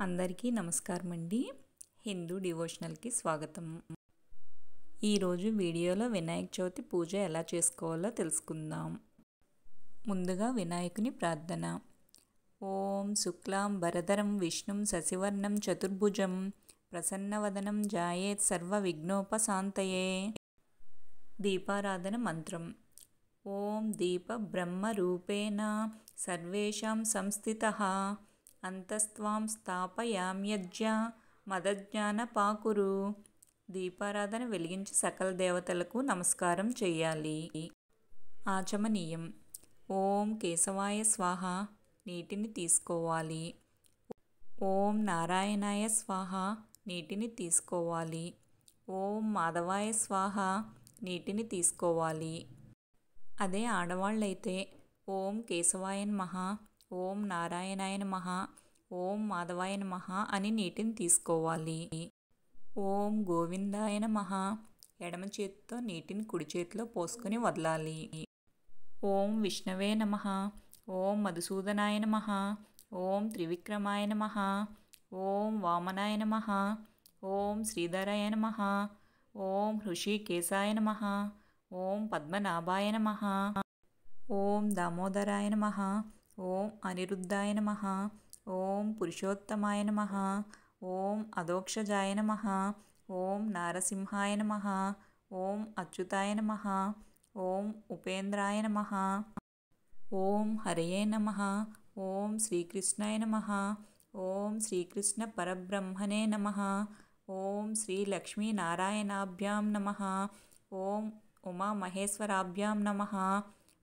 అందరికీ నమస్కారం అండి. హిందూ డివోషనల్కి స్వాగతం. ఈరోజు వీడియోలో వినాయక చవితి పూజ ఎలా చేసుకోవాలో తెలుసుకుందాం. ముందుగా వినాయకుని ప్రార్థన. ఓం శుక్లాం వరదరం విష్ణుం శశివర్ణం చతుర్భుజం ప్రసన్నవదనం జాయేత్ సర్వ విఘ్నోపశాంతయే. దీపారాధన మంత్రం. ఓం దీప బ్రహ్మ రూపేణ సర్వేషాం సంస్థితః అంతస్త్వాం స్థాపయామ్యజ్ఞ మదజ్ఞాన పాకురు. దీపారాధన వెలిగించి సకల దేవతలకు నమస్కారం చేయాలి. ఆచమనీయం. ఓం కేశవాయ స్వాహ, నీటిని తీసుకోవాలి. ఓం నారాయణాయ స్వాహ, నీటిని తీసుకోవాలి. ఓం మాధవాయ స్వాహ, నీటిని తీసుకోవాలి. అదే ఆడవాళ్ళైతే ఓం కేశవాయ నమః, ఓం నారాయణాయ నమః, ఓం మాధవాయ నమః అని నీటిని తీసుకోవాలి. ఓం గోవిందాయ నమః, ఎడమ చేతితో నీటిని కుడి చేతిలో పోసుకొని వదలాలి. ఓం విష్ణవే నమః, ఓం మధుసూదనాయ నమః, ఓం త్రివిక్రమాయ నమః, ఓం వామనాయ నమః, ఓం శ్రీధరాయ నమః, ఓం హృషికేశాయ నమః, ఓం పద్మనాభాయ నమః, ఓం దామోదరాయ నమః, ఓం అనిరుద్ధాయ నమః, ఓం పురుషోత్తమాయ నమః, ఓం అధోక్షజాయ నమః, ఓం నారసింహాయ నమః, ఓం అచ్యుతాయ నమః, ఓం ఉపేంద్రాయ నమః, ఓం హరయే నమః, ఓం శ్రీకృష్ణాయ నమః, ఓం శ్రీకృష్ణ పరబ్రహ్మణే నమః, ఓం శ్రీ లక్ష్మీనారాయణాభ్యాం నమః, ఓం ఉమామహేశ్వరాభ్యాం నమః,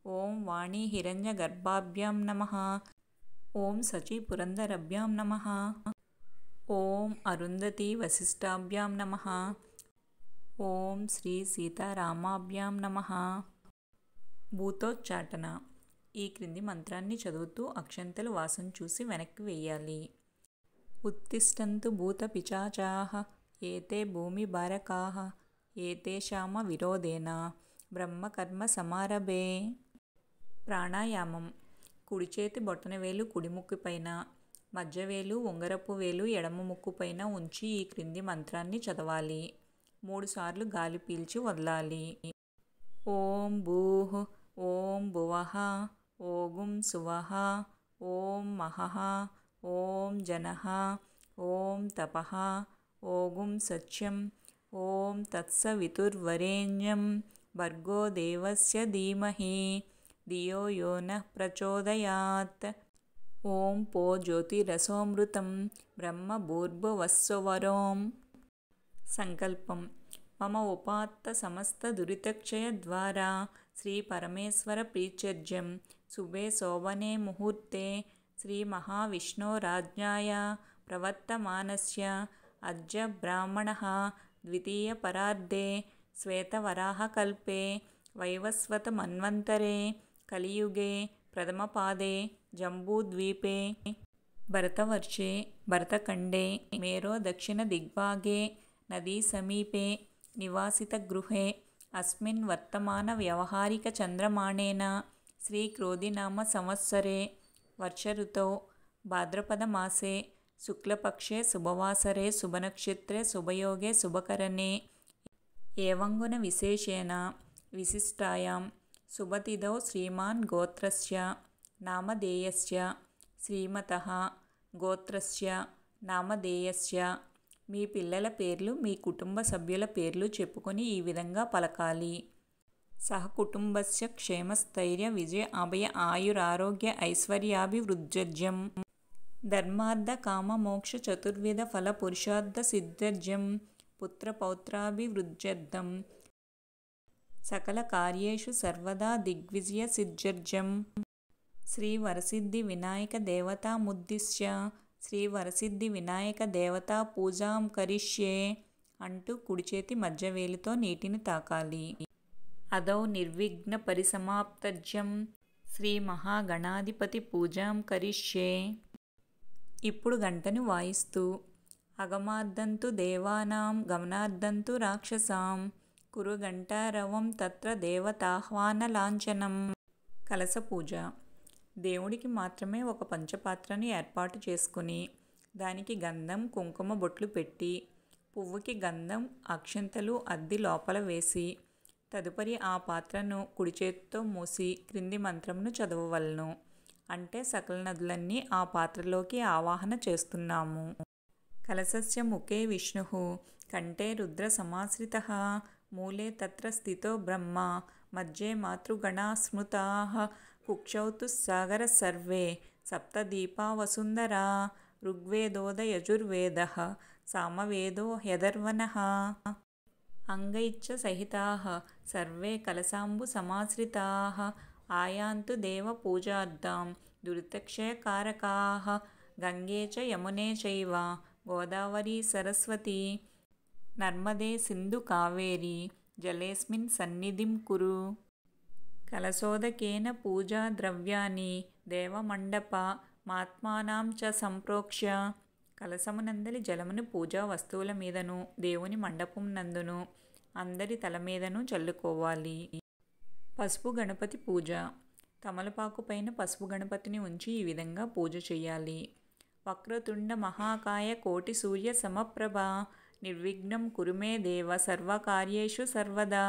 ఓం వాణీ హిరణ్యగర్భాభ్యాం నమః, ఓం సచీ పురందరభ్యాం నమః, ఓం అరుంధతీ వశిష్టాభ్యాం నమః, ఓం శ్రీ సీతారామాభ్యాం నమః. భూతోచ్చాటన. ఈ క్రింది మంత్రాన్ని చదువుతూ అక్షంతలు వాసన చూసి వెనక్కి వేయాలి. ఉత్తిష్టంతు భూత పిశాచాః ఏతే భూమి బారకాః ఏతేషామ విరోధేన బ్రహ్మకర్మ సమారభే. ప్రాణాయామం. కుడి చేతి బొటనవేలు కుడి ముక్కు పైన, మధ్యవేలు ఉంగరపు వేలు ఎడమ ముక్కు పైన ఉంచి ఈ క్రింది మంత్రాన్ని చదవాలి. 3 సార్లు గాలి పీల్చి వదలాలి. ఓం భూః, ఓం భువః, ఓం సువః, ఓం మహః, ఓం జనః, ఓం తపః, ఓం సత్యం, ఓం తత్సవితుర్వరేణ్యం భర్గో దేవస్య ధీమహి ధియో యో నః ప్రచోదయాత్. ఓం పో జ్యోతిరసోమృతం బ్రహ్మ భూర్భువస్సువరోం. సంకల్పం. మమ ఉపాత్త సమస్త దురితక్షయ ద్వారా శ్రీ పరమేశ్వర ప్రీత్యర్జ్యం శుభే శోభనే ముహూర్తే శ్రీ మహావిష్ణోరాజ్ఞాయ ప్రవర్తమానస్య అద్య బ్రాహ్మణః ద్వితీయ పరార్ధే శ్వేతవరాహకల్పే వైవస్వత మన్వంతరే కలియుగే ప్రథమపాదే జంబూద్వీపే భరతవర్షే భరతఖండే మేరో దక్షిణ దిగ్భాగే నదీ సమీపే నివాసితగృహే అస్మిన్ వర్తమాన వ్యవహారిక చంద్రమాణేన శ్రీ క్రోధినామ సంవత్సరే వర్షఋతౌ భాద్రపదమాసే శుక్లపక్షే శుభవాసరే శుభనక్షత్రే శుభయోగే శుభకరణే ఏవంగుణ విశేషేణ విశిష్టాయాం శుభతిథౌ శ్రీమాన్ గోత్రస్య నామధేయస్య శ్రీమతః గోత్రస్య నామధేయస్య. మీ పిల్లల పేర్లు మీ కుటుంబ సభ్యుల పేర్లు చెప్పుకొని ఈ విధంగా పలకాలి. సహకుటుంబస్య క్షేమస్థైర్య విజయ అభయ ఆయురారోగ్య ఐశ్వర్యాభివృద్ధ్యర్థం ధర్మార్థ కామ మోక్ష చతుర్విధ ఫల పురుషార్థ సిద్ధ్యర్థం పుత్రపౌత్రాభివృద్ధ్యర్థం సకల కార్యేషు సర్వదా దిగ్విజయ సిద్ధ్యర్థం. శ్రీ వరసిద్ధి వినాయక దేవతాముద్దిశ్య శ్రీ వరసిద్ధి వినాయక దేవతా పూజాం కరిష్యే అంటూ కుడి చేతి మధ్యవేలితో నీటిని తాకాలి. అదౌ నిర్విఘ్న పరిసమాప్తజ్యం శ్రీ మహాగణాధిపతి పూజాం కరిష్యే. ఇప్పుడు గంటను వాయిస్తూ అగమార్ధంతు దేవానాం గమనార్ధంతు రాక్షసాం కురు గంటారవం తత్ర దేవతాహ్వాన లాంఛనం. కలశ పూజ. దేవుడికి మాత్రమే ఒక పంచపాత్రని ఏర్పాటు చేసుకుని దానికి గంధం కుంకుమ బొట్లు పెట్టి పువ్వుకి గంధం అక్షంతలు అద్ది లోపల వేసి తదుపరి ఆ పాత్రను కుడి చేతితో మూసి క్రింది మంత్రంను చదవవలను. అంటే సకల నదులన్నీ ఆ పాత్రలోకి ఆవాహన చేస్తున్నాము. కలశస్య ముఖే విష్ణుః కంఠే రుద్ర సమాశ్రితః మూలే తత్ర స్థితో బ్రహ్మ మధ్యే మాతృగణా స్మృతాః కుక్షౌ తు సాగర సర్వే సప్తదీపా వసుంధరా ఋగ్వేదోదయజుర్వేదః సామవేదో హ్యధర్వణః అంగైశ్చ సహితాః సర్వే కలశాంబు సమాశ్రితాః ఆయాంతు దేవ పూజార్థం దురితక్షయకారకాః గంగే చ యమునే చైవ గోదావరి సరస్వతి నర్మదే సింధు కావేరి జలేస్మిన్ సన్నిధిం కురు. కలశోదకేన పూజా ద్రవ్యాన్ని దేవమండప మాత్మానాం చ సంప్రోక్ష్య కలశమునందలి జలమును పూజా వస్తువుల మీదను దేవుని మండపం నందును అందరి తల మీదను చల్లుకోవాలి. పసుపు గణపతి పూజ. తమలపాకు పైన పసుపు గణపతిని ఉంచి ఈ విధంగా పూజ చేయాలి. వక్రతుండ మహాకాయ కోటి సూర్య సమప్రభ నిర్విఘ్నం కురుమే దేవ సర్వకార్యేషు సర్వదా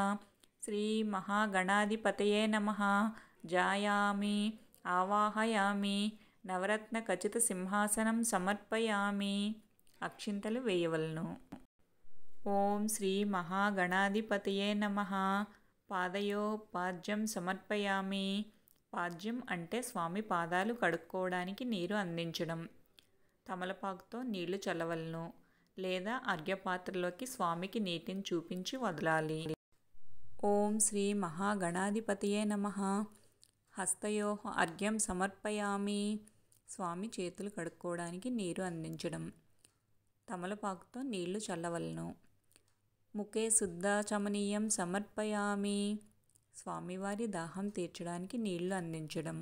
శ్రీ మహాగణాధిపతయే నమః జాయామి ఆవాహయామి నవరత్న ఖచిత సింహాసనం సమర్పయామి. అక్షింతలు వేయవలను. ఓం శ్రీ మహాగణాధిపతయే నమః పాదయో పాద్యం సమర్పయామి. పాద్యం అంటే స్వామి పాదాలు కడుక్కోవడానికి నీరు అందించడం. తమలపాకుతో నీళ్లు చల్లవలను లేదా అర్ఘ్యపాత్రలోకి స్వామికి నీటిని చూపించి వదలాలి. ఓం శ్రీ మహాగణాధిపతయే నమః హస్తయో అర్ఘ్యం సమర్పయామి. స్వామి చేతులు కడుక్కోవడానికి నీరు అందించడం. తమలపాకుతో నీళ్లు చల్లవలను. ముఖే శుద్ధాచమనీయం సమర్పయామి. స్వామివారి దాహం తీర్చడానికి నీళ్లు అందించడం.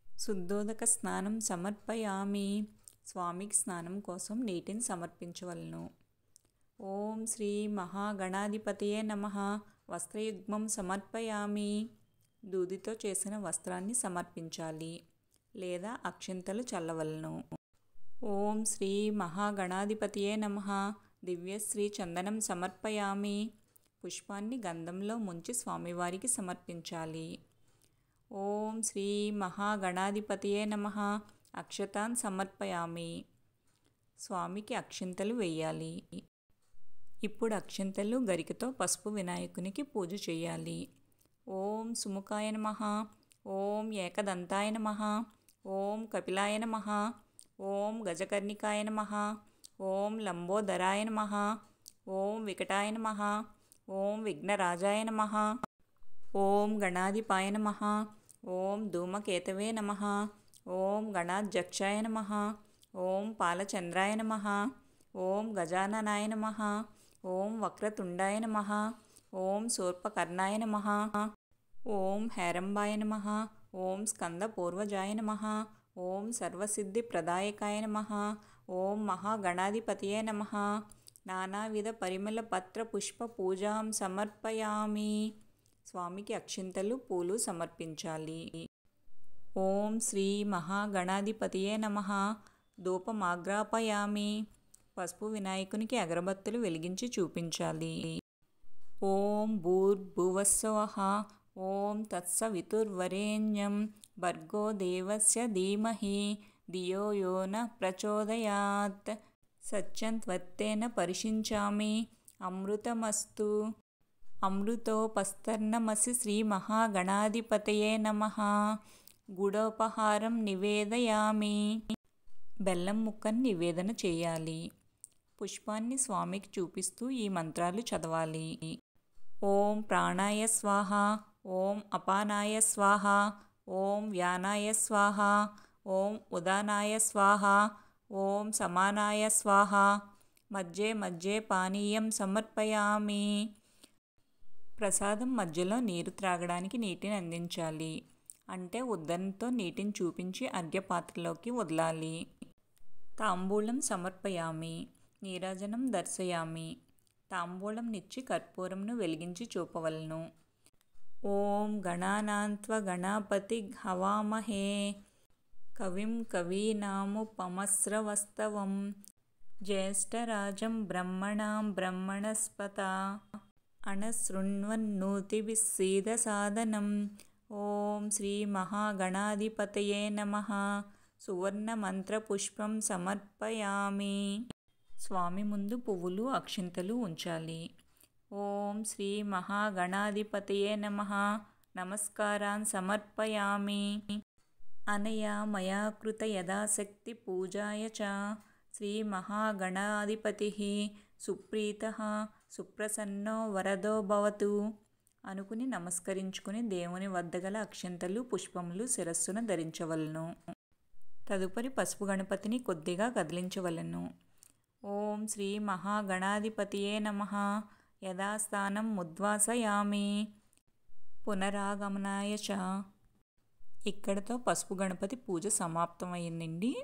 శుద్ధోదక స్నానం సమర్పయామి. స్వామికి స్నానం కోసం నీటిని సమర్పించవలను. ఓం శ్రీ మహాగణాధిపతయే నమః వస్త్రయుగ్మం సమర్పయామి. దూదితో చేసిన వస్త్రాన్ని సమర్పించాలి లేదా అక్షింతలు చల్లవలను. ఓం శ్రీ మహాగణాధిపతయే నమః దివ్యశ్రీ చందనం సమర్పయామి. పుష్పాన్ని గంధంలో ముంచి స్వామివారికి సమర్పించాలి. ఓం శ్రీ మహాగణాధిపతయే నమః అక్షతాన్ సమర్పయామి. స్వామికి అక్షింతలు వేయాలి. ఇప్పుడు అక్షింతలు గరికతో పసుపు వినాయకునికి పూజ చేయాలి. ఓం సుముఖాయ నమః ఓం ఏకదంతాయ నమః ఓం కపిలాయ నమః ఓం గజకర్ణికాయ నమః ఓం లంబోదరాయ నమః ఓం వికటాయ నమః ఓం విఘ్నరాజాయ నమః ఓం గణాధిపాయ నమః ఓం ధూమకేతవే నమః ఓం గణాధ్యక్షాయ నమః ఓం పాలచంద్రాయ నమః ఓం గజాననాయ నమః ఓం వక్రతుండాయ నమః ఓం శూర్పకర్ణాయ నమః ఓం హేరంబాయ నమః ఓం స్కందపూర్వజాయ నమః ఓం సర్వసిద్ధిప్రదాయకాయ నమః ఓం మహాగణాధిపతయే నమః నానావిధ పరిమళ పత్ర పుష్ప పూజాం సమర్పయామి. స్వామికి అక్షింతలు పూలు సమర్పించాలి. ఓం శ్రీ మహాగణాధిపతయే నమః ధూపమాగ్రాపయామి. పసుపు వినాయకునికి అగరబత్తులు వెలిగించి చూపించాలి. ఓం భూర్భువస్సువః ఓం తత్సవితుర్వరేణ్యం భర్గో దేవస్య ధీమహి ధియో యో నః ప్రచోదయాత్ సత్యంత్వత్తేన పరిషించామి అమృతమస్తు. అమృతోపస్తర్ణమసి శ్రీ మహాగణాధిపతయే నమః గుడోపహారం నివేదయామి. బెల్లం ముక్కను నివేదన చేయాలి. పుష్పాన్ని స్వామికి చూపిస్తూ ఈ మంత్రాలు చదవాలి. ఓం ప్రాణాయ స్వాహ ఓం అపానాయ స్వాహ ఓం వ్యానాయ స్వాహ ఓం ఉదానాయ స్వాహ ఓం సమానాయ స్వాహ మధ్యే మధ్యే పానీయం సమర్పయామి. ప్రసాదం మధ్యలో నీరు త్రాగడానికి నీటిని అందించాలి. అంటే ఉద్దరణతో నీటిని చూపించి అర్ఘ్యపాత్రలోకి వదలాలి. తాంబూలం సమర్పయామి. నీరాజనం దర్శయామి. తాంబూలం నిచ్చి కర్పూరంను వెలిగించి చూపవలను. ఓం గణానాన్త్వ గణపతి హవామహే కవిం కవీనాముపమస్రవస్తవం జ్యేష్ఠరాజం బ్రహ్మణాం బ్రహ్మణస్పత అనశృణ్వన్నోతిభిస్సీదసాదనం. ఓం శ్రీ మహాగణాధిపతయే నమః. సువర్ణమంత్రపుష్పం సమర్పయామి. స్వామి ముందు పువ్వులు అక్షింతలు ఉంచాలి. ఓం శ్రీ మహాగణాధిపతయే నమః. నమస్కారాన్ సమర్పయామి. అనయా మయా కృత యథాశక్తి పూజాయ చ శ్రీ మహాగణాధిపతిః సుప్రీతః సుప్రసన్నో వరదో భవతు అనుకుని నమస్కరించుకుని దేవుని వద్ద గల అక్షంతలు పుష్పములు శిరస్సున ధరించవలను. తదుపరి పసుపు గణపతిని కొద్దిగా కదిలించవలను. ఓం శ్రీ మహాగణాధిపతియే నమః. యథాస్థానం ఉద్వాసయామి. పునరాగమనాయ చ. ఇక్కడతో పసుపు గణపతి పూజ సమాప్తమైందండి.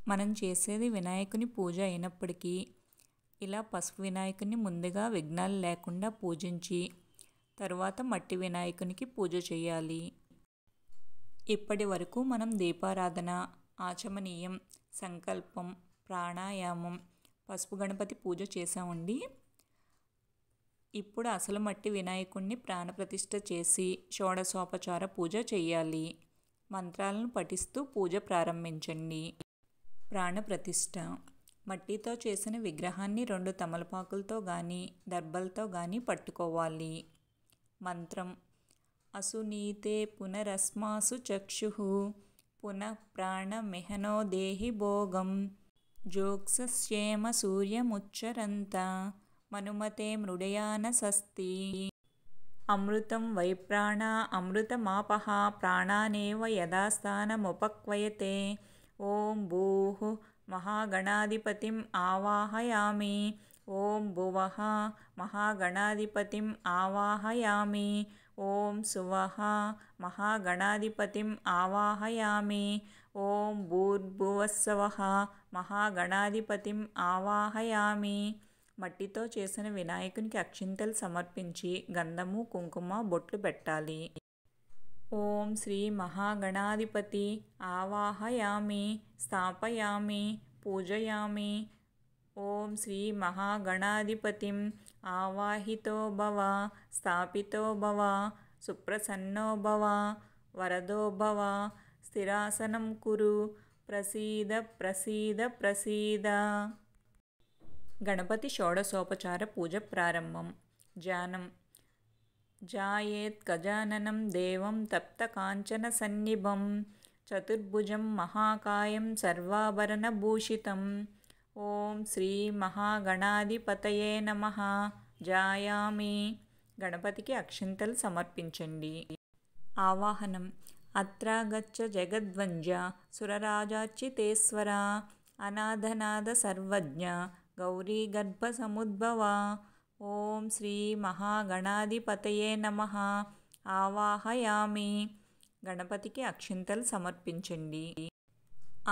మనం చేసేది వినాయకుని పూజ అయినప్పటికీ ఇలా పసుపు వినాయకుని ముందుగా విఘ్నాలు లేకుండా పూజించి తరువాత మట్టి వినాయకునికి పూజ చేయాలి. ఇప్పటి వరకు మనం దీపారాధన, ఆచమనీయం, సంకల్పం, ప్రాణాయామం, పసుపు గణపతి పూజ చేసామండి. ఇప్పుడు అసలు మట్టి వినాయకుడిని ప్రాణప్రతిష్ఠ చేసి షోడశోపచార పూజ చేయాలి. మంత్రాలను పఠిస్తూ పూజ ప్రారంభించండి. ప్రాణప్రతిష్ఠ. మట్టితో చేసిన విగ్రహాన్ని 2 తమలపాకులతో కానీ దర్భలతో కానీ పట్టుకోవాలి. మంత్రం. అసునీతే పునరస్మాసు చక్షుః పునః ప్రాణమిహనో దేహి భోగం జోక్సస్యేమ సూర్యముచ్చరంత మనుమతే మృడయాన సస్తి. అమృతం వై ప్రాణ అమృతమాపః ప్రాణానేవ యథాస్థానముపక్వయతే. ఓం భూః మహాగణాధిపతిం ఆవాహయామి. ఓం భువః మహాగణాధిపతిం ఆవాహయామి. ఓం సువః మహాగణాధిపతిం ఆవాహయామి. ఓం భూర్భువస్సువః మహాగణాధిపతిం ఆవాహయామి. మట్టితో చేసిన వినాయకునికి అక్షింతలు సమర్పించి గంధము, కుంకుమ, బొట్లు పెట్టాలి. ఓం శ్రీ మహాగణాధిపతి ఆవాహయామి. స్థాపయామి. పూజయామి. ఓం శ్రీ మహాగణాధిపతిం ఆవాహితో భవ స్థాపితో భవ సుప్రసన్నో భవ వరదో భవ స్థిరాసనం కురు ప్రసీద ప్రసీద ప్రసీద. గణపతి షోడశోపచార పూజ ప్రారంభం. ధ్యానం. ధ్యాయేత్ గజాననం దేవం తప్తకాంచన సన్నిభం చతుర్భుజం మహాకాయం సర్వాభరణభూషితం. ఓం శ్రీ మహాగణాధిపతయే నమః. ధ్యాయామి. గణపతికి అక్షింతలు సమర్పించండి. ఆవాహనం. అత్రాగచ్చ జగద్వంద్య సురరాజార్చితేశ్వర అనాథనాథ సర్వజ్ఞ గౌరీ గర్భ సముద్భవ. ఓం శ్రీ మహాగణాధిపతయే నమః. ఆవాహయామి. గణపతికి అక్షింతలు సమర్పించండి.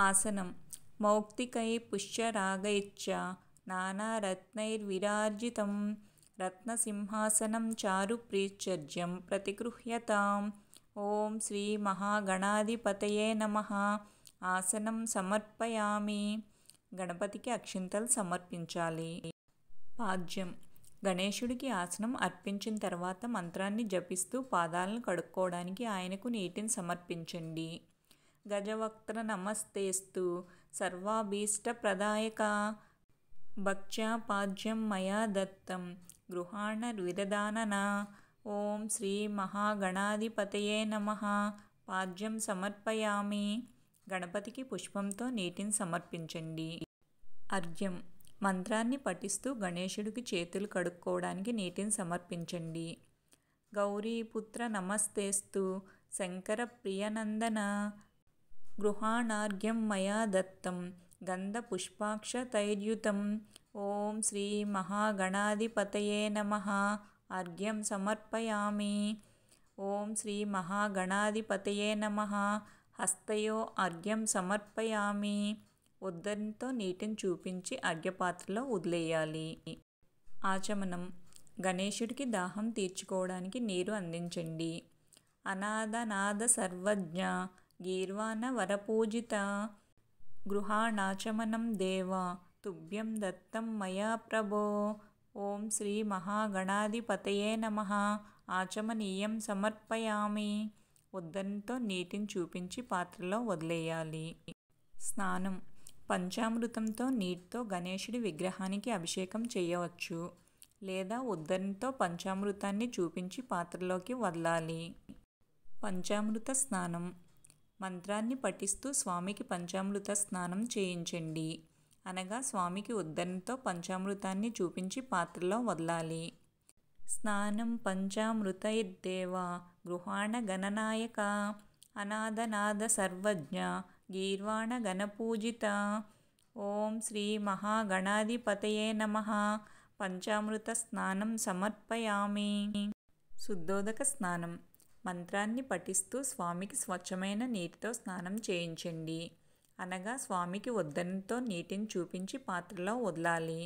ఆసనం. మౌక్తికై పుష్యరాగైశ్చ నానారత్నైర్విరాజితం రత్నసింహాసనం చారు ప్రీత్యర్జ్యం ప్రతిగృహ్యతాం. ఓం శ్రీ మహాగణాధిపతయే నమః. ఆసనం సమర్పయామి. గణపతికి అక్షింతలు సమర్పించాలి. పాద్యం. గణేశుడికి ఆసనం అర్పించిన తర్వాత మంత్రాన్ని జపిస్తూ పాదాలను కడుక్కోవడానికి ఆయనకు నీటిని సమర్పించండి. గజవక్త్ర నమస్తేస్తు సర్వాభీష్టప్రదాయక భక్త్యా పాద్యం మయా దత్తం గృహాణ ఓం శ్రీ మహాగణాధిపతయే నమః. పాద్యం సమర్పయామి. గణపతికి పుష్పంతో నీటిని సమర్పించండి. అర్ఘ్యం. మంత్రాన్ని పఠిస్తూ గణేశుడికి చేతులు కడుక్కోవడానికి నీటిని సమర్పించండి. గౌరీపుత్ర నమస్తేస్తు శంకర ప్రియనందన గృహాణార్ఘ్యం మయా దత్తం గంధపుష్పాక్షతైర్యుతం. ఓం శ్రీ మహాగణాధిపతయే నమః. అర్ఘ్యం సమర్పయామి. ఓం శ్రీ మహాగణాధిపతయే నమః. హస్తయో అర్ఘ్యం సమర్పయామి. ఉద్దరణితో నీటిని చూపించి అర్ఘ్యపాత్రలో వదిలేయాలి. ఆచమనం. గణేశుడికి దాహం తీర్చుకోవడానికి నీరు అందించండి. అనాథనాథ సర్వజ్ఞ గీర్వాణవరపూజిత గృహాణాచమనం దేవ తుభ్యం దత్తం మయా ప్రభో. ఓం శ్రీ మహాగణాధిపతయే నమః. ఆచమనీయం సమర్పయామి. ఉద్దరణతో నీటిని చూపించి పాత్రలో వదిలేయాలి. స్నానం. పంచామృతంతో నీటితో గణేశుడి విగ్రహానికి అభిషేకం చేయవచ్చు, లేదా ఉద్దరణతో పంచామృతాన్ని చూపించి పాత్రలోకి వదలాలి. పంచామృత స్నానం. మంత్రాన్ని పఠిస్తూ స్వామికి పంచామృత స్నానం చేయించండి. అనగా స్వామికి ఉద్దరణతో పంచామృతాన్ని చూపించి పాత్రలో వదలాలి. స్నానం పంచామృతైర్దేవ గృహాణ గణనాయక అనాథనాథ సర్వజ్ఞ గీర్వాణ గణపూజిత. ఓం శ్రీ మహాగణాధిపతయే నమః. పంచామృత స్నానం సమర్పయామి. శుద్ధోదక స్నానం. మంత్రాన్ని పఠిస్తూ స్వామికి స్వచ్ఛమైన నీటితో స్నానం చేయించండి. అనగా స్వామికి ఉద్దరణతో నీటిని చూపించి పాత్రలో వదలాలి.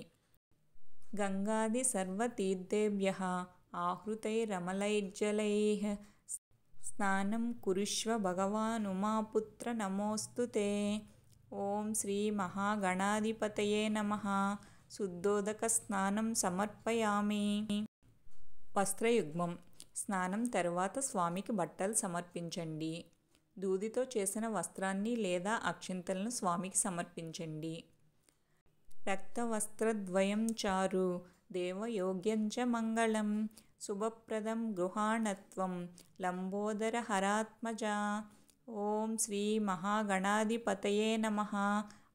గంగాది సర్వతీర్థేభ్యః ఆహృతైరమలైర్జలైః స్నానం కురుష్వ భగవాన్ ఉమాపుత్ర నమోస్తుతే. ఓం శ్రీ మహాగణాధిపతయే నమః. శుద్ధోదక స్నానం సమర్పయామి. వస్త్రయుగ్మం. స్నానం తరువాత స్వామికి బట్టలు సమర్పించండి. దూదితో చేసిన వస్త్రాన్ని లేదా అక్షింతలను స్వామికి సమర్పించండి. రక్తవస్త్రద్వయం చారు దేవయోగ్యంచ మంగళం శుభప్రదం గృహాణత్వం లంబోదర హరాత్మజ. ఓం శ్రీ మహాగణాధిపతయే నమః.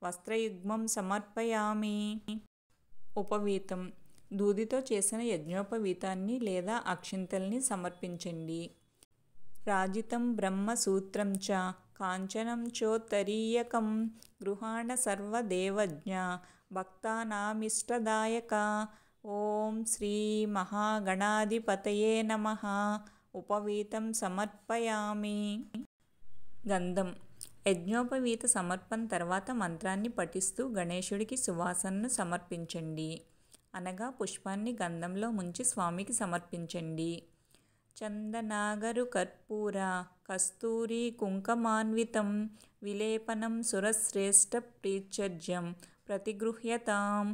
వస్త్రయుగ్మం సమర్పయామి. ఉపవీతం. దూదితో చేసిన యజ్ఞోపవీతాన్ని లేదా అక్షింతల్ని సమర్పించండి. రాజితం బ్రహ్మసూత్రం చ కాంచనం చోత్తరీయకం గృహాణ సర్వదేవజ్ఞ భక్తానామిష్టదాయక. ఓం శ్రీ మహాగణాధిపతయే నమః. ఉపవీతం సమర్పయామి. గంధం. యజ్ఞోపవీత సమర్పణ తర్వాత మంత్రాన్ని పఠిస్తూ గణేశుడికి సువాసనను సమర్పించండి. అనగా పుష్పాన్ని గంధంలో ముంచి స్వామికి సమర్పించండి. చందనాగరు కర్పూర కస్తూరి కుంకుమాన్వితం విలేపనం సురశ్రేష్ఠ ప్రీత్యజ్యం ప్రతిగృహ్యతాం.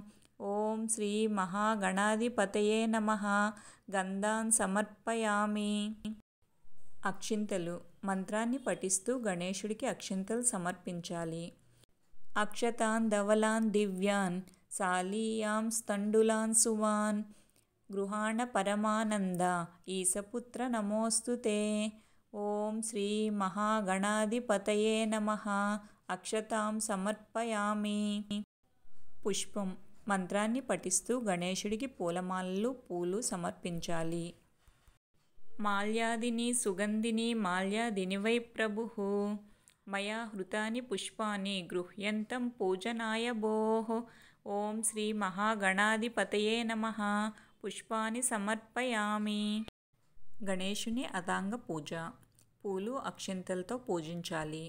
ఓం శ్రీ మహాగణాధిపతయే నమః. గంధాన్ సమర్పయామి. అక్షింతలు. మంత్రాన్ని పఠిస్తూ గణేశుడికి అక్షింతలు సమర్పించాలి. అక్షతాన్ ధవలాన్ దివ్యాన్ సాలీయాం స్థండులాన్ సువాన్ గృహాణ పరమానంద ఈశపుత్ర నమోస్తుతే. ఓం శ్రీ మహాగణాధిపతయే నమః. అక్షతాం సమర్పయామి. పుష్పం. మంత్రాన్ని పఠిస్తూ గణేశుడికి పూలమాలలు పూలు సమర్పించాలి. మాల్యాదిని సుగంధిని మాల్యాదిని వై ప్రభుః మయా హృతాని పుష్పాని గృహ్యంతం పూజనాయ భోః. ఓం శ్రీ మహాగణాధిపతయే నమః. పుష్పాని సమర్పయామి. గణేశుని అథాంగ పూజ. పూలు అక్షింతలతో పూజించాలి.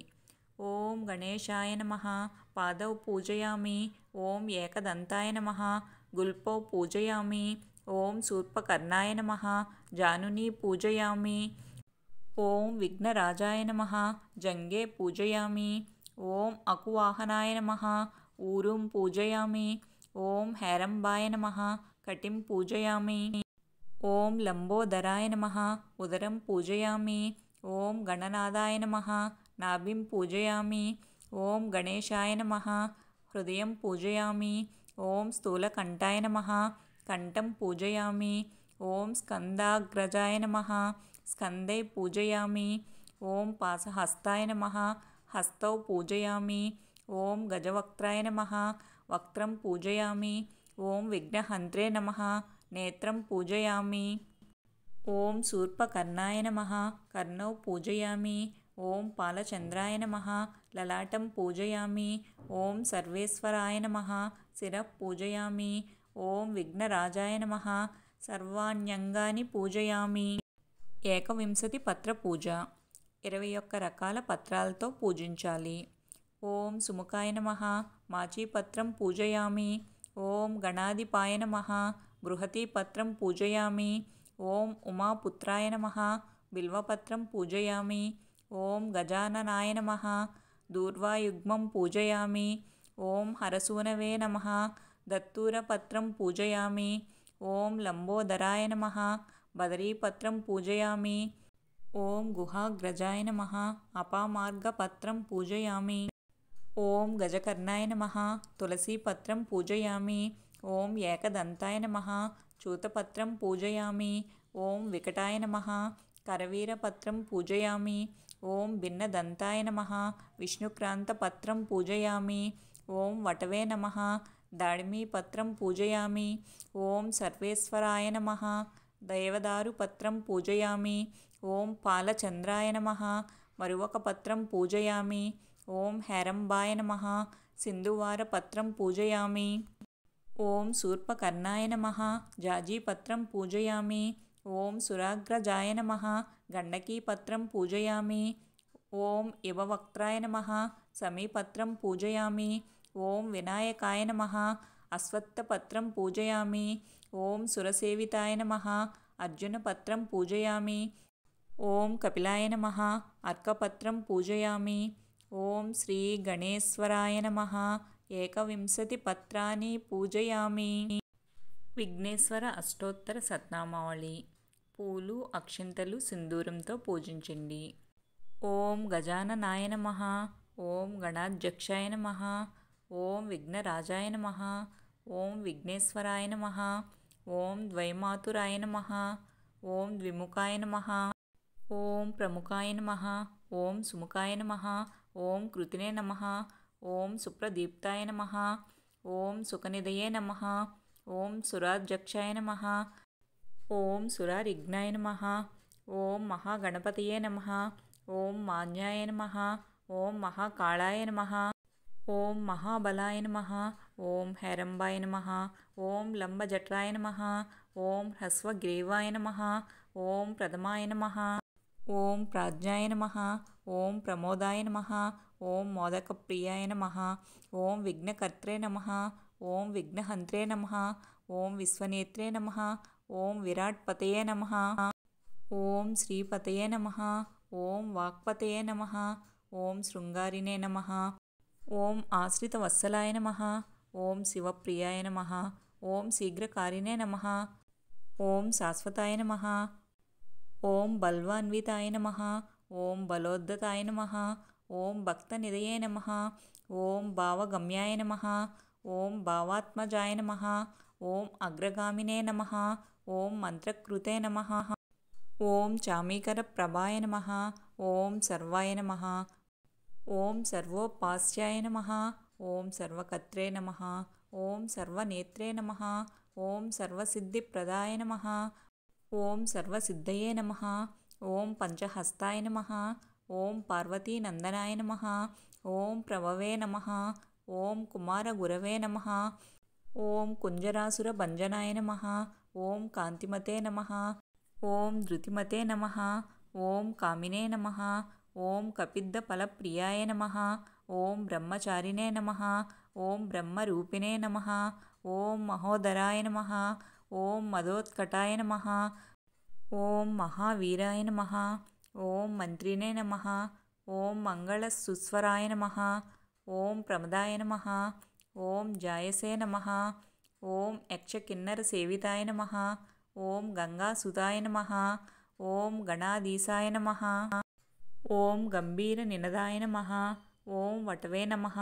ఓం గణేశాయ నమః. పాదౌ పూజయామి. ఓం ఏకదంతాయ నమః. గుల్పౌ పూజయామి. ఓం శూర్పకర్ణాయ నమః. జానుని పూజయామి. ఓం విఘ్నరాజాయ నమః. జంఘే పూజయామి. ఓం అకువాహనాయ నమః. ఊరుం పూజయామి. ఓం హేరంబాయ నమః. కటిం పూజయామి. ఓం లంబోదరాయ నమః. ఉదరం పూజయామి. ఓం గణనాథాయ నమః. నాభిం పూజయామి. ఓం గణేశాయ నమః. హృదయం పూజయామి. ఓం స్థూలకంఠాయ నమః. కంఠం పూజయామి. ఓం స్కందాగ్రజాయ నమః. స్కందే పూజయామి. ఓం పాశహస్తాయ నమః. హస్తౌ పూజయామి. ఓం గజవక్త్రాయ నమః. వక్త్రం పూజయామి. ఓం విఘ్నహంత్రే నమః. నేత్రం పూజయామి. ఓం శూర్పకర్ణాయ నమః. కర్ణౌ పూజయామి. ఓం పాలచంద్రాయ నమః. లలాటం పూజయామి. ఓం సర్వేశ్వరాయ నమః. శిరః పూజయామి. ఓం విఘ్నరాజాయ నమః. సర్వాణ్యంగాని పూజయామి. 21 పత్ర పూజ. 21 రకాల పత్రాలతో పూజించాలి. ఓం సుముఖాయ నమః. మాచీపత్రం పూజయామి. ఓం గణాధిపాయ నమః. బృహతీపత్రం పూజయామి. ఓం ఉమాపుత్రాయ నమః. బిల్వపత్రం పూజయామి. ఓం గజాననాయ నమః. దూర్వాయుగ్మం పూజయామి. ఓం హరసూనవే నమః. దత్తూరపత్రం పూజయామి. ఓం లంబోదరాయ నమః. బదరీపత్రం పూజయామి. ఓం గుహాగ్రజాయ నమః. అపామార్గపత్రం పూజయామి. ఓం గజకర్ణాయ నమః. తులసీపత్రం పూజయామి. ఓం ఏకదంతాయ నమః. చూతపత్రం పూజయామి. ఓం వికటాయ నమః. కరవీరపత్రం పూజయామి. ఓం భిన్నదంతాయ నమః. విష్ణుక్రాంతపత్రం పూజయామి. ఓం వటవే నమః. దాడిమీపత్రం పూజయామి. ఓం సర్వేశ్వరాయ నమః. దేవదారుపత్రం పూజయామి. ఓం పాలచంద్రాయ నమః. మరువకపత్రం పూజయామి. ఓం హేరంబాయ నమః. సింధువారపత్రం పూజయామి. ఓం శూర్పకర్ణాయ నమః. జాజీపత్రం పూజయామి. ఓం సురాగ్రజాయ నమః. గండకీపత్రం పూజయామి. ఓం ఇవవక్త్రాయ నమః. సమీపత్రం పూజయామి. ఓం వినాయకాయ నమః. అశ్వత్థపత్రం పూజయామి. ఓం సురసేవితాయ నమః. అర్జునపత్రం పూజయామి. ఓం కపిలాయ నమః. అర్కపత్రం పూజయామి. ఓం శ్రీ గణేశ్వరాయ నమః. ఏకవింశతి పత్రాన్ని పూజయామి. విఘ్నేశ్వర అష్టోత్తర శతనామావళి. పూలు, అక్షింతలు, సింధూరంతో పూజించండి. ఓం గజాననాయ నమః. ఓం గణాధ్యక్షాయ నమః. ఓం విఘ్నరాజాయ నమః. ఓం విఘ్నేశ్వరాయ నమః. ఓం ద్వైమాతురాయ నమః. ఓం ద్విముఖాయ నమః. ఓం ప్రముఖాయ నమః. ఓం సుముఖాయ నమః. ఓం కృతినే నమః. ఓం సుప్రదీప్తాయ నమః. ఓం సుఖనిధయే నమః. ఓం సురాధ్యక్షాయ నమః. ఓం సురారిఘ్నాయ నమః. ఓం మహాగణపతయే నమః. ఓం మాన్యాయ నమః. ఓం మహాకాళాయ నమః. ఓం మహాబలాయ నమః. ఓం హేరంబాయ నమః. ఓం లంబజట్రాయ నమః. ఓం హ్రస్వగ్రీవాయ నమః. ఓం ప్రథమాయ నమః. ఓం ప్రాజ్ఞాయ నమః. ఓం ప్రమోదాయ నమః. ఓం మోదకప్రియాయ నమః. ఓం విఘ్నకర్త్రే నమః. ఓం విఘ్నహంత్రే నమః. ఓం విశ్వనేత్రే నమః. ఓం విరాట్పతయే నమః. ఓం శ్రీపతయే నమః. ఓం వాక్పతయే నమః. ఓం శృంగారినే నమః. ఓం ఆశ్రితవత్సలాయ నమః. ఓం శివప్రియాయ నమః. ఓం శీఘ్రకారిణే నమః. ఓం శాశ్వతాయ నమః. ఓం బల్వాన్వితాయ నమః. ఓం బలోద్ధతాయ నమః. ఓం భక్తనిధయే నమః. ఓం భావగమ్యాయ నమః. ఓం భావాత్మజాయ నమః. ఓం అగ్రగామినే నమః. ఓం మంత్రకృతే నమః. ఓం చామీకరప్రభాయ నమః. ఓం సర్వాయ నమః. ఓం సర్వోపాస్యాయ నమః. ఓం సర్వకర్త్రే నమః. ఓం సర్వనేత్రే నమః. ఓం సర్వసిద్ధిప్రదాయ నమః. ఓం సర్వసిద్ధయే నమః. ఓం పంచహస్తాయ నమః. ఓం పార్వతీనందనాయ నమః. ఓం ప్రభవే నమః. ఓం కుమారగురవే నమః. ఓం కుంజరాసురభంజనాయ నమః. ఓం కాంతిమతే నమః. ఓం ధృతిమతే నమః. ఓం కామినే నమః. ఓం కపిద్దఫలప్రియాయ నమః. ఓం బ్రహ్మచారిణే నమః. ఓం బ్రహ్మరూపిణే నమః. ఓం మహోదరాయ నమః. ఓం మదోత్కటాయ నమః. ఓం మహావీరాయ నమః. ఓం మంత్రినే నమః. ఓం మంగళసుస్వరాయ నమః. ఓం ప్రమదాయ నమః. ఓం జాయసే నమః. ఓం యక్షకిన్నరసేవితాయ నమః. ఓం గంగాసుతాయ నమః. ఓం గణాధీశాయ నమః. ఓం గంభీరనినదాయ నమః. ఓం వటవే నమః.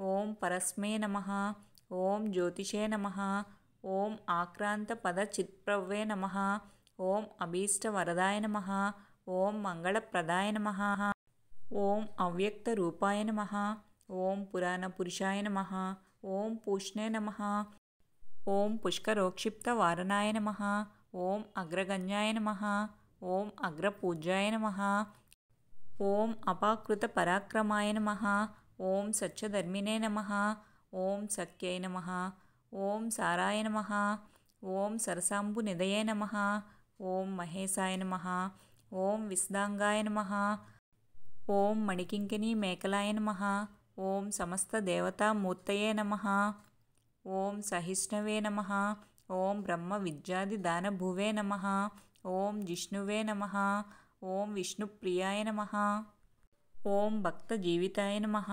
ఓం పరస్మే నమః. ఓం జ్యోతిషే నమః. ఓం ఆక్రాంతపదచిత్ప్రవ్వే నమః. ఓం అభీష్టవరదాయ నమః. ఓం మంగళప్రదాయ నమః. ఓం అవ్యక్తరూపాయ నమః. ఓం పురాణపురుషాయ నమః. ఓం పూష్ణే నమః. ఓం పుష్కరోక్షిప్తవారణాయ నమః. ఓం అగ్రగణ్యాయ నమః. ఓం అగ్రపూజ్యాయ నమః. ఓం అపాకృతపరాక్రమాయ నమః. ఓం సత్యధర్మినే నమః. ఓం సఖ్యై నమః. ఓం సారాయ నమః. ఓం సరసాంబునిధయే నమః. ఓం మహేశాయ నమః. ఓం విస్దాంగాయ నమః. ఓం మణికింకినీ మేకలాయ నమః. ఓం సమస్తదేవతామూర్తయే నమః. ఓం సహిష్ణవే నమః. ఓం బ్రహ్మవిద్యాదిదానభువే నమః. ఓం జిష్ణువే నమః. ఓం విష్ణుప్రియాయ నమః. ఓం భక్తజీవితాయ నమః.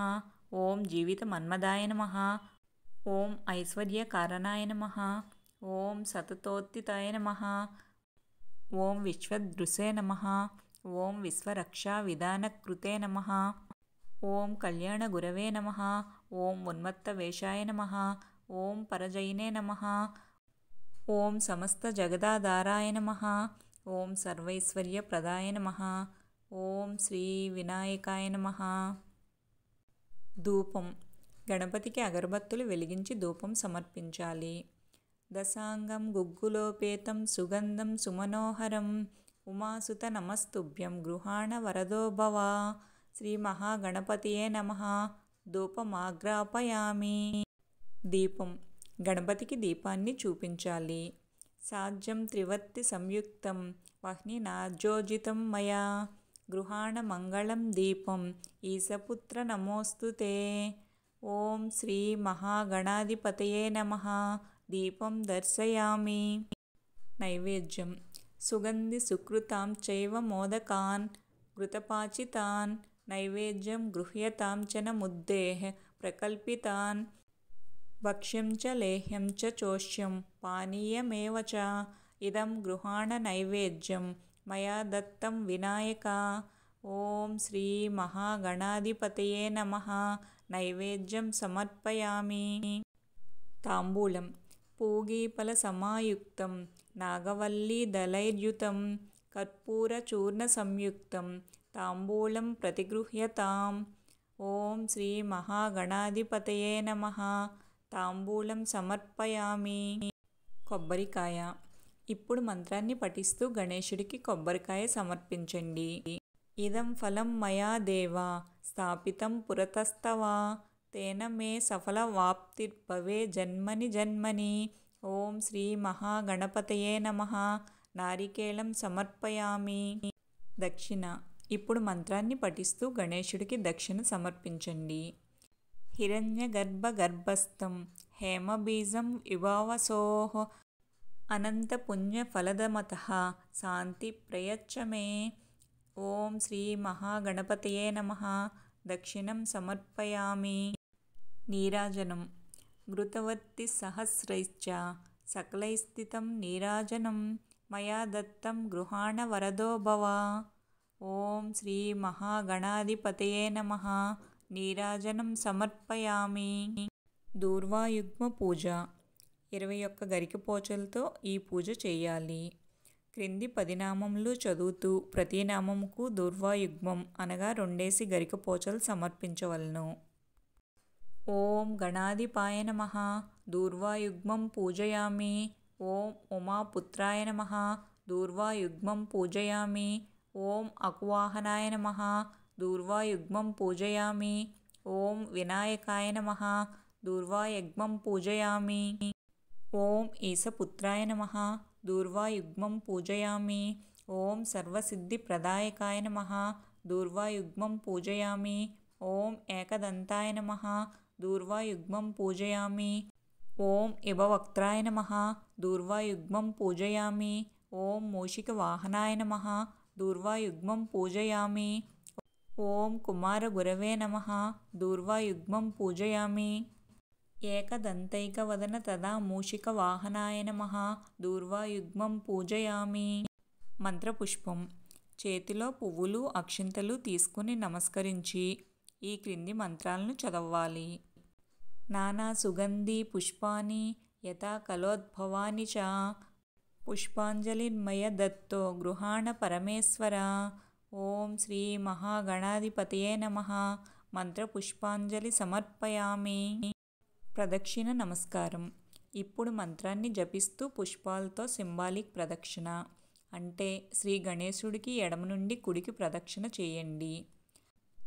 ఓం జీవితమన్మదాయ నమః. ఓం ఐశ్వర్యకారణాయ నమః. ఓం సతతోత్థితాయ నమః. ఓం విశ్వదృశే నమః. ఓం విశ్వరక్షావిధానకృతే నమః. ఓం కళ్యాణగురవే నమః. ఓం ఉన్మత్తవేషాయ నమః. ఓం పరజైనే నమః. ఓం సమస్తజగదాధారాయ నమః. ఓం సర్వైశ్వర్యప్రదాయ నమః. ఓం శ్రీ వినాయకాయ నమః. ధూపం. గణపతికి అగరబత్తులు వెలిగించి ధూపం సమర్పించాలి. దశాంగం గుగ్గులోపేతం సుగంధం సుమనోహరం ఉమాసుత నమస్తుభ్యం గృహాణ వరదో భవ. శ్రీ మహాగణపతియే నమః. ధూపమాగ్రాపయామి. దీపం. గణపతికి దీపాన్ని చూపించాలి. సాజ్యం త్రివర్తి సంయుక్తం వహ్నినాజ్యోజితం మయా గృహాణ మంగళం దీపం ఈశపుత్ర నమోస్తుతే. ఓం శ్రీ మహాగణాధిపతయే నమః. దీపం దర్శయామి. నైవేద్యం. సుగంధి సుకృతాం చైవ మోదకాన్ ఘృతపాచితాన్ నైవేద్యం గృహ్యతాం చ ముద్దేః ప్రకల్పితాన్ భక్ష్యం చ లేహ్యం చ చోష్యం పానీయమేవ చ ఇదం గృహాణ నైవేద్యం మయా దత్తం వినాయక. ఓం శ్రీ మహాగణాధిపతయే నమః. నైవేద్యం సమర్పయామి. తాంబూలం. పూగీఫల సమాయుక్తం నాగవల్లీదళైర్యుతం కర్పూరచూర్ణ సంయుక్తం తాంబూలం ప్రతిగృహ్యతాం. ఓం శ్రీ మహాగణాధిపతయే నమః. తాంబూలం సమర్పయామి. కొబ్బరికాయ. ఇప్పుడు మంత్రాన్ని పఠిస్తూ గణేశుడికి కొబ్బరికాయ సమర్పించండి. ఇదం ఫలం మయా దేవా స్థాపితం పురతస్తవ తేన మే సఫలవాప్తిర్భవే జన్మని జన్మని. ఓం శ్రీ మహాగణపతయే నమః. నారికేళం సమర్పయామి. దక్షిణ. ఇప్పుడు మంత్రాన్ని పఠిస్తూ గణేశుడికి దక్షిణ సమర్పించండి. హిరణ్యగర్భగర్భస్థం హేమబీజం విభావసోః అనంతపుణ్యఫలదమతః శాంతి ప్రయచ్చ మే. ఓం శ్రీ మహాగణపతయే నమః. దక్షిణం సమర్పయామి. నీరాజనం. ఘృతవర్తి సహస్రైశ్చ సకలైస్థితం నీరాజనం మయా దత్తం గృహాణ వరదో భవ. ఓం శ్రీ మహాగణాధిపతయే నమః. నీరాజనం సమర్పయామి. దూర్వాయుగ్మ పూజ. 21 గరికపోచలతో ఈ పూజ చేయాలి. క్రింది 10 నామములు చదువుతూ ప్రతి నామముకు దూర్వాయుగ్మం అనగా 2 గరికపోచలు సమర్పించవలను. ఓం గణాధిపాయ నమః. దూర్వాయుగ్మం పూజయామి. ఓం ఉమాపుత్రాయ నమః. దూర్వాయుగ్మం పూజయామి. ఓం అకువాహనాయ నమః. దూర్వాయుగ్మం పూజయామి. ఓం వినాయకాయ నమః. దూర్వాయుగ్మం పూజయామి. ఓం ఈశపుత్రాయ నమః. దూర్వాయుగ్మం పూజయామి. ఓం సర్వసిద్ధిప్రదాయకాయ నమః. దూర్వాయుగ్మం పూజయామి. ఓం ఏకదంతాయ నమః. దూర్వాయుగ్మం పూజయామి. ఓం ఇభవక్త్రాయ నమః. దూర్వాయుగ్మం పూజయామి. ఓం మూషికవాహనాయ నమః. దూర్వాయుగ్మం పూజయామి. ఓం కుమారగురవే నమః. దూర్వాయుగ్మం పూజయామి. ఏకదంతైకవదన తదా మూషికవాహనాయ నమః. దూర్వాయుగ్మం పూజయామి. మంత్రపుష్పం. చేతిలో పువ్వులు అక్షింతలు తీసుకుని నమస్కరించి ఈ క్రింది మంత్రాలను చదవాలి. నానా సుగంధి పుష్పాని యథా కలోద్భవాని చ పుష్పాంజలిర్మయ దత్తో గృహాణ పరమేశ్వర. ఓం శ్రీ మహాగణాధిపతయే నమః. మంత్రపుష్పాంజలి సమర్పయామి. ప్రదక్షిణ నమస్కారం. ఇప్పుడు మంత్రాన్ని జపిస్తూ పుష్పాలతో సింబాలిక్ ప్రదక్షిణ అంటే శ్రీ గణేశుడికి ఎడమ నుండి కుడికి ప్రదక్షిణ చేయండి.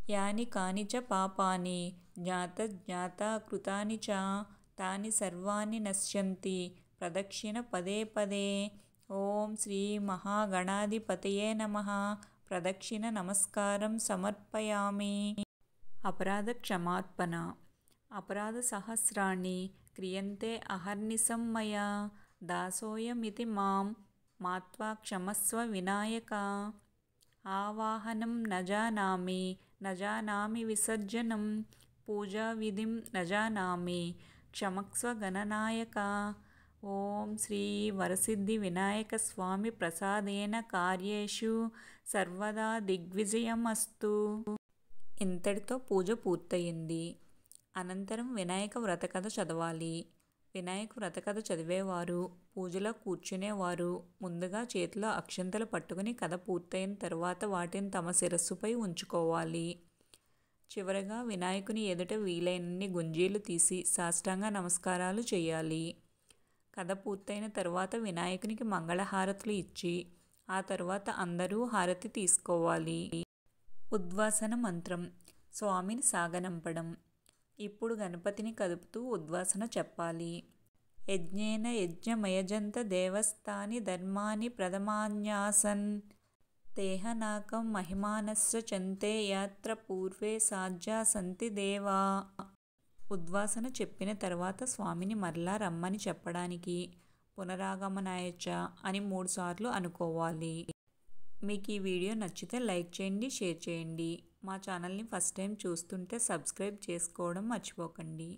యాని కాని చ పాపాని జ్ఞాత కృతాని చ తాని సర్వాణి నశ్యంతి ప్రదక్షిణ పదే పదే. ఓం శ్రీ మహాగణాధిపతయే నమః. ప్రదక్షిణ నమస్కారం సమర్పయామి. అపరాధ క్షమార్పణ. అపరాధ సహస్రాణి క్రియంతే అహర్నిశం మయా దాసోయమితి మాం మాత్వా క్షమస్వ వినాయక. ఆవాహనం న జానామి న జానామి విసర్జనం పూజా విధిం న జానామి క్షమస్వ గణనాయక. ఓం శ్రీ వరసిద్ధి వినాయక స్వామి ప్రసాదేన కార్యేషు సర్వదా దిగ్విజయమస్తు. ఇంతటితో పూజ పూర్తయింది. అనంతరం వినాయక వ్రతకథ చదవాలి. వినాయక వ్రతకథ చదివేవారు, పూజలో కూర్చునేవారు ముందుగా చేతిలో అక్షంతలు పట్టుకుని కథ పూర్తయిన తర్వాత వాటిని తమ శిరస్సుపై ఉంచుకోవాలి. చివరగా వినాయకుని ఎదుట వీలైనన్ని గుంజీలు తీసి సాష్టాంగ నమస్కారాలు చేయాలి. కథ పూర్తయిన తర్వాత వినాయకునికి మంగళహారతులు ఇచ్చి ఆ తర్వాత అందరూ హారతి తీసుకోవాలి. ఉద్వాసన మంత్రం. స్వామిని సాగనంపడం. ఇప్పుడు గణపతిని కదుపుతూ ఉద్వాసన చెప్పాలి. యజ్ఞేన యజ్ఞమయజంత దేవస్థాని ధర్మాని ప్రథమాన్యాసన్ తేహనాకం మహిమానస్య చంతే యాత్ర పూర్వే సాధ్యా సంతి దేవా. ఉద్వాసన చెప్పిన తర్వాత స్వామిని మరలా రమ్మని చెప్పడానికి పునరాగమనాయచ అని 3 సార్లు అనుకోవాలి. మీకు ఈ వీడియో నచ్చితే లైక్ చేయండి, షేర్ చేయండి. మా ఛానల్ని ఫస్ట్ టైం చూస్తుంటే సబ్స్క్రైబ్ చేసుకోవడం మర్చిపోకండి.